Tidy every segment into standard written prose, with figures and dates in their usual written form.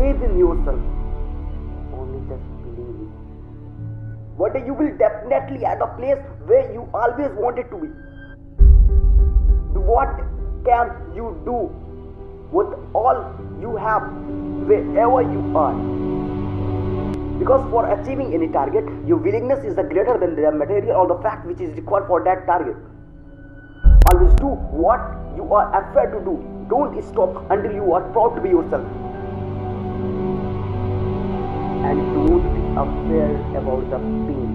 believe in yourself. Only just believe it. One day you will definitely at a place where you always wanted to be. What can you do with all you have wherever you are? Because for achieving any target, your willingness is greater than the material or the fact which is required for that target. Always do what you are afraid to do. Don't stop until you are proud to be yourself. And don't be afraid about the pain.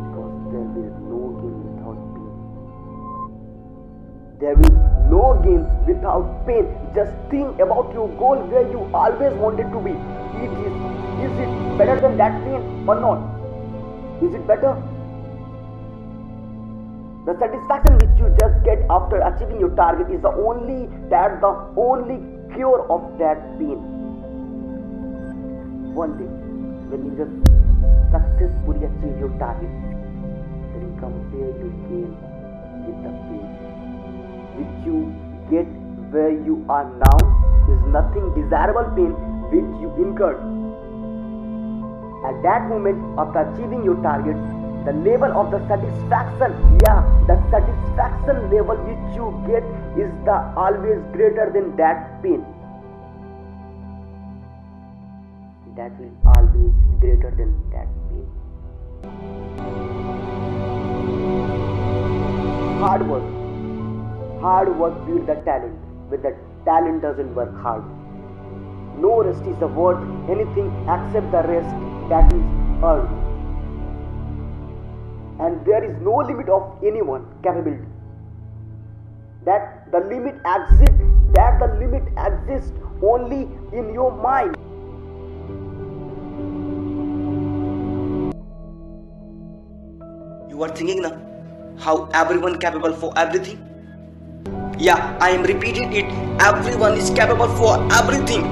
Because there will no gain without pain. There will no gain without pain. Just think about your goal where you always wanted to be. Is it better than that pain or not? Is it better? The satisfaction which you just get after achieving your target is the only cure of that pain. One day, when you just successfully achieve your target, then compare your gain with the pain which you get where you are now is nothing desirable pain which you incurred. At that moment after achieving your target, the level of the satisfaction, the satisfaction level which you get is always greater than that pain. That will always greater than that pain. Hard work builds the talent. When the talent doesn't work hard, no rest is worth anything except the rest that is earned. And there is no limit of anyone's capability. That the limit exists only in your mind. You are thinking now how everyone capable for everything? Yeah, I am repeating it. Everyone is capable for everything.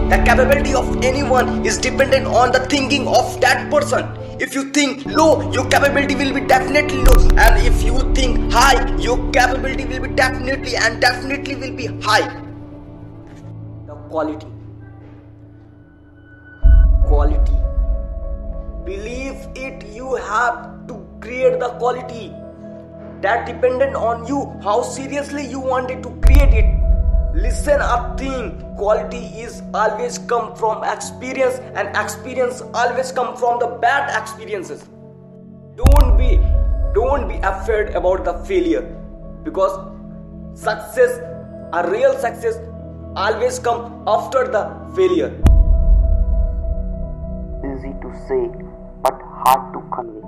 The capability of anyone is dependent on the thinking of that person. If you think low, your capability will be definitely low. And if you think high, your capability will be definitely will be high. The quality. Believe it, you have to create the quality. That dependent on you, how seriously you wanted to create it. Listen up, thing. Quality is always come from experience, and experience always come from the bad experiences. Don't be afraid about the failure, because a real success always come after the failure. Easy to say, but hard to convey.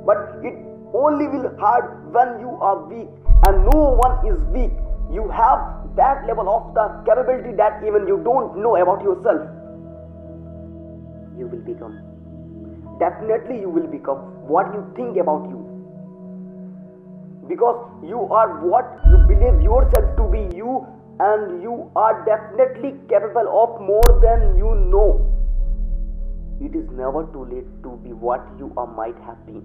But it only will hard when you are weak, and no one is weak. You have that level of the capability that even you don't know about yourself. You will become. Definitely you will become what you think about you. Because you are what you believe yourself to be you, and you are definitely capable of more than you know. It is never too late to be what you might have been.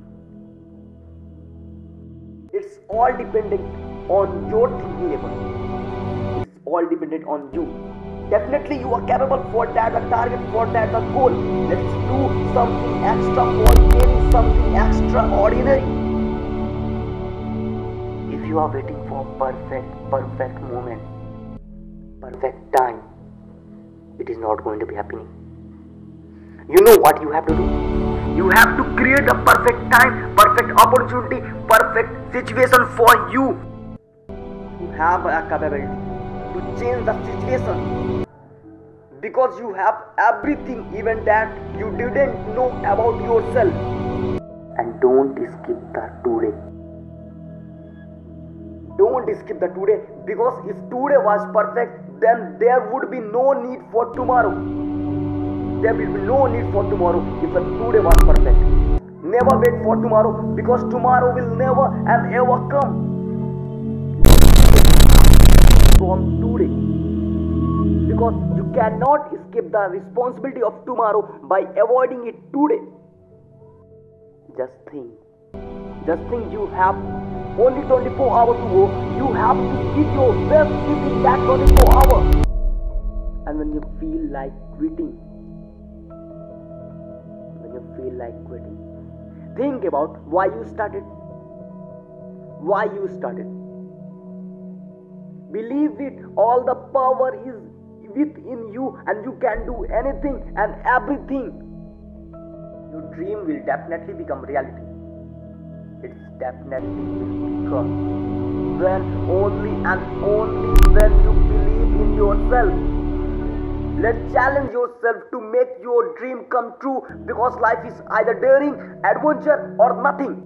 It's all dependent on your thinking level. It's all dependent on you. Definitely you are capable for that target, for that goal. Let's do something extra for getting something extraordinary. If you are waiting for perfect moment, perfect time, it is not going to be happening. You know what you have to do? You have to create a perfect time, perfect opportunity, perfect situation for you. You have a capability to change the situation, because you have everything even that you didn't know about yourself. And don't skip the today. Don't skip the today, because if today was perfect, then there would be no need for tomorrow. There will be no need for tomorrow if the today was perfect. Never wait for tomorrow, because tomorrow will never and ever come. From today, because you cannot escape the responsibility of tomorrow by avoiding it today. Just think you have only 24 hours to go. You have to give your best within that 24 hours. And when you feel like quitting, think about why you started. Believe it, all the power is within you, and you can do anything and everything. Your dream will definitely become reality. It's definitely will become when only and only when you believe in yourself. Let's challenge yourself to make your dream come true, because life is either daring, adventure, or nothing.